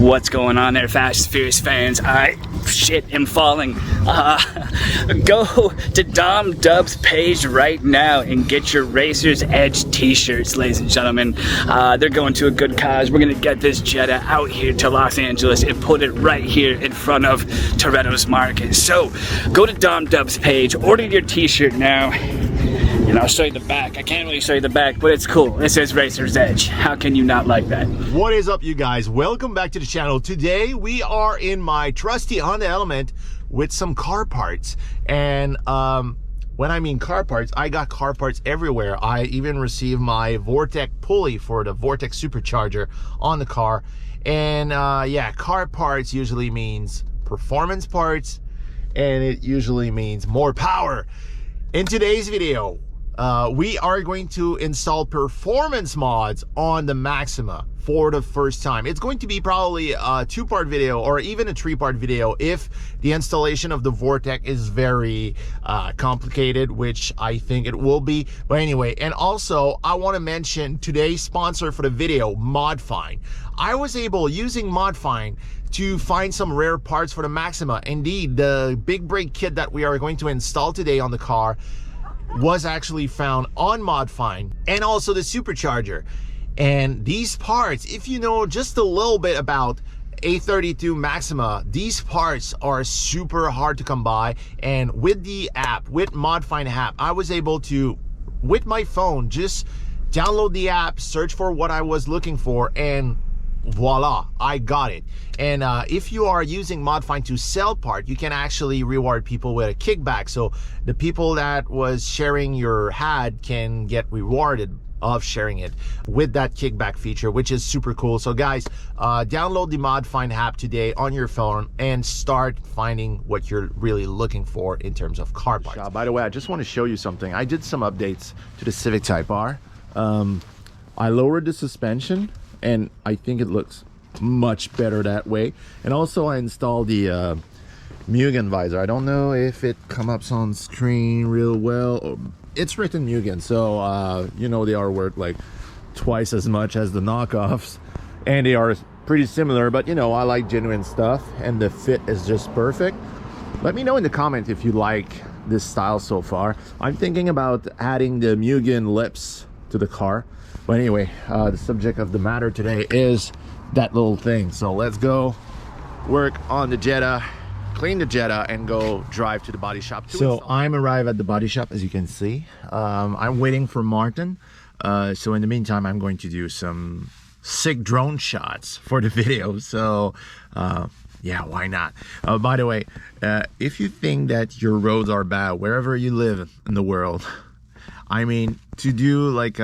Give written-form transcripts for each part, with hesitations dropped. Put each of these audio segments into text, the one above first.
What's going on there, Fast Furious fans? Shit, am falling. Go to Dom Dub's page right now and get your Racer's Edge t-shirts, ladies and gentlemen. They're going to a good cause. We're gonna get this Jetta out here to Los Angeles and put it right here in front of Toretto's Market. So go to Dom Dub's page, order your t-shirt now. And I'll show you the back. I can't really show you the back, but it's cool. It says Racer's Edge. How can you not like that? What is up, you guys? Welcome back to the channel. Today we are in my trusty Honda Element with some car parts. And when I mean car parts, I got car parts everywhere. I even received my Vortec pulley for the Vortec supercharger on the car. And yeah, car parts usually means performance parts, and it usually means more power. In today's video, we are going to install performance mods on the Maxima for the first time. It's going to be probably a two-part video or even a three-part video if the installation of the Vortec is very complicated, which I think it will be. But anyway, and also I want to mention today's sponsor for the video, ModFind. I was able, using ModFind, to find some rare parts for the Maxima. Indeed, the big brake kit that we are going to install today on the car was actually found on ModFind, and also the supercharger. And these parts, if you know just a little bit about A32 Maxima, these parts are super hard to come by. And with the app, with ModFind app, I was able to, with my phone, just download the app, search for what I was looking for, and voila, I got it. And if you are using ModFind to sell part, you can actually reward people with a kickback. So the people that was sharing your ad can get rewarded of sharing it with that kickback feature, which is super cool. So guys, download the ModFind app today on your phone and start finding what you're really looking for in terms of car parts. By the way, I just want to show you something. I did some updates to the Civic Type R. I lowered the suspension, and I think it looks much better that way. And also I installed the Mugen visor. I don't know if it comes up on screen real well. It's written Mugen, so you know, they are worth like twice as much as the knockoffs, and they are pretty similar, but you know, I like genuine stuff, and the fit is just perfect. Let me know in the comment if you like this style so far. I'm thinking about adding the Mugen lips to the car. But anyway, the subject of the matter today is that little thing. So let's go work on the Jetta, clean the Jetta, and go drive to the body shop. So I'm arrived at the body shop, as you can see. I'm waiting for Martin. So in the meantime, I'm going to do some sick drone shots for the video. So yeah, why not? By the way, if you think that your roads are bad wherever you live in the world, I mean, to do like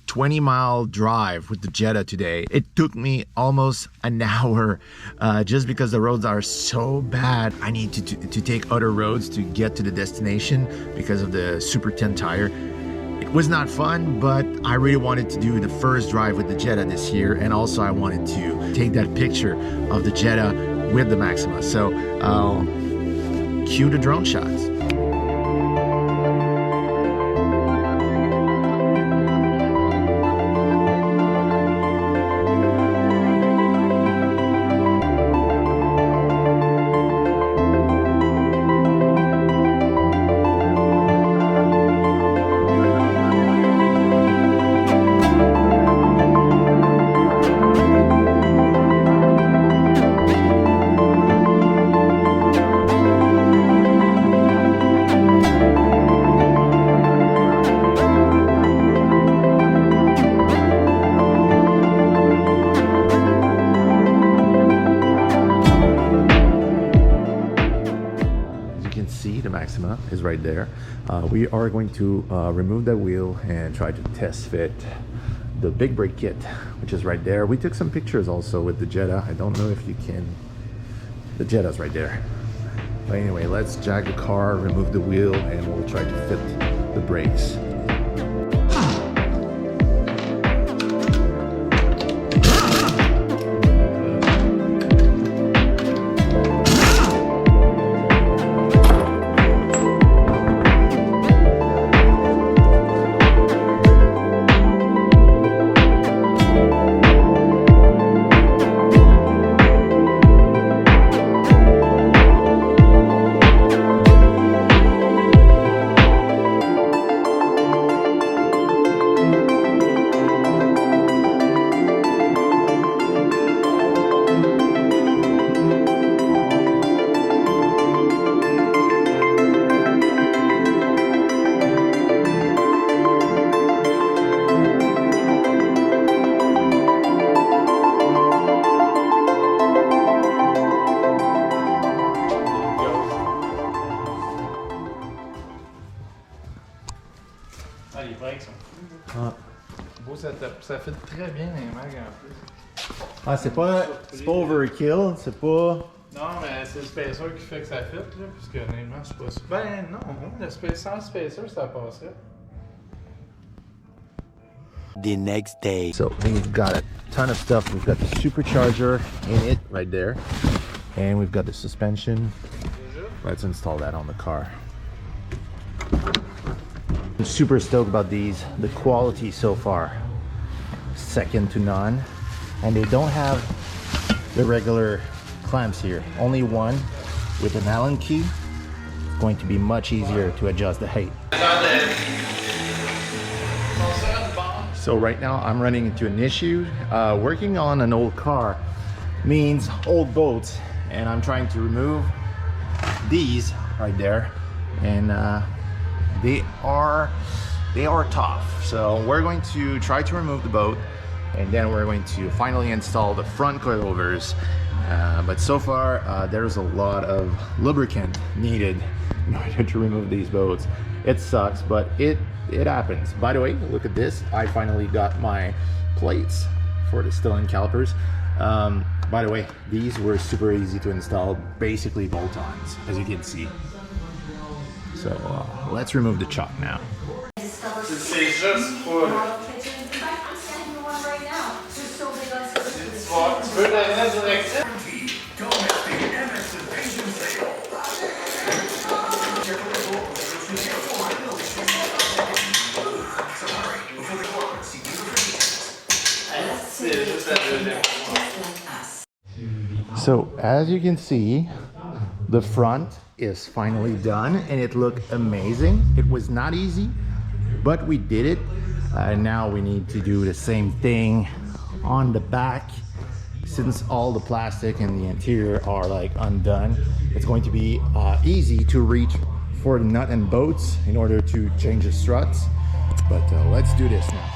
20-mile drive with the Jetta today, it took me almost an hour just because the roads are so bad. I need to take other roads to get to the destination because of the Super 10 tire. It was not fun, but I really wanted to do the first drive with the Jetta this year, and also I wanted to take that picture of the Jetta with the Maxima. So I'll cue the drone shots. Maxima is right there. We are going to remove that wheel and try to test fit the big brake kit, which is right there. We took some pictures also with the Jetta. I don't know if you can, the Jetta's right there. But anyway, let's jack the car, remove the wheel, and we'll try to fit the brakes. ça fait très bien les mags en plus. Ah, c'est pas overkill, c'est pas... Non, mais c'est le spacer qui fait que ça fit, là, parce que honnêtement, je sais pas si... Ben non, le sans spacer, ça passerait. The next day. So we've got a ton of stuff. We've got the supercharger in it right there. And we've got the suspension. Let's install that on the car. I'm super stoked about these. The quality so far, second to none. And they don't have the regular clamps here. Only one with an Allen key. It's going to be much easier to adjust the height. So right now I'm running into an issue. Working on an old car means old bolts, and I'm trying to remove these right there, and they are tough. So we're going to try to remove the bolt, and then we're going to finally install the front coilovers. But so far there's a lot of lubricant needed in order to remove these bolts. It sucks, but it happens. By the way, look at this. I finally got my plates for the Nissan calipers. By the way, these were super easy to install, basically bolt-ons, as you can see. So let's remove the chock now. C'est juste pour... Tu veux la directive? So as you can see, the front is finally done and it looked amazing. It was not easy, but we did it. Now we need to do the same thing on the back. Since all the plastic and the interior are like undone, it's going to be easy to reach for the nut and bolts in order to change the struts. But let's do this now.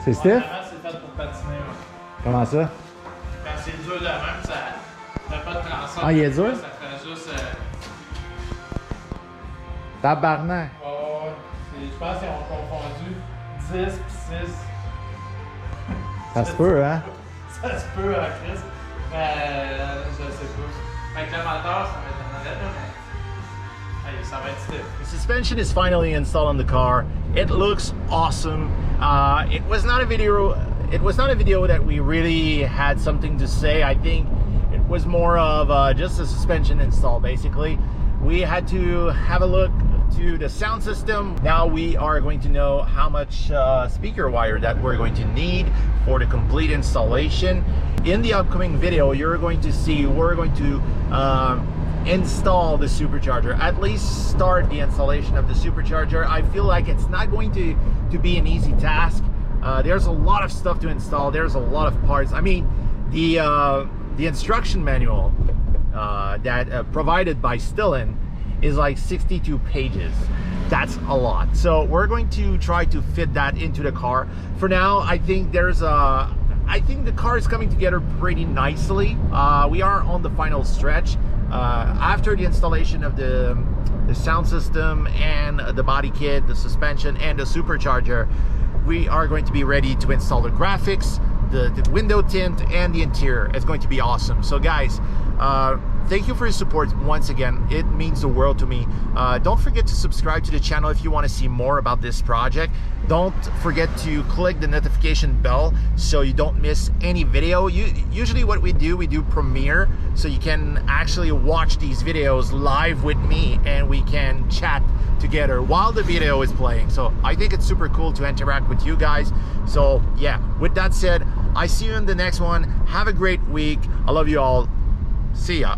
C'est stiff? C'est fait pour patiner. Comment ça? Quand c'est dur de même, ça fait pas de transport. Ah, il est dur? Ça fait juste... Tabarnak! Oh, je pense qu'ils ont confondu 10 puis 6. Ça se peut, hein? Ça se peut, Chris. Mais je sais pas. Avec le moteur, ça va être là, mais... Ça va être stiff. The suspension is finally installed on the car. It looks awesome. It was not a video that we really had something to say. I think it was more of just a suspension install, basically. We had to have a look to the sound system. Now we are going to know how much speaker wire that we're going to need for the complete installation. In the upcoming video, you're going to see we're going to install the supercharger, at least start the installation of the supercharger. I feel like it's not going to be an easy task. There's a lot of stuff to install. There's a lot of parts. I mean, the instruction manual that provided by Nissan is like 62 pages. That's a lot. So we're going to try to fit that into the car. For now, I think the car is coming together pretty nicely. We are on the final stretch. After the installation of the sound system and the body kit, the suspension and the supercharger, we are going to be ready to install the graphics, the window tint, and the interior. It's going to be awesome. So guys, thank you for your support once again. It means the world to me. Don't forget to subscribe to the channel if you want to see more about this project. Don't forget to click the notification bell so you don't miss any video. Usually what we do Premiere, so you can actually watch these videos live with me and we can chat together while the video is playing. So I think it's super cool to interact with you guys. So yeah, with that said, I see you in the next one. Have a great week. I love you all. See ya.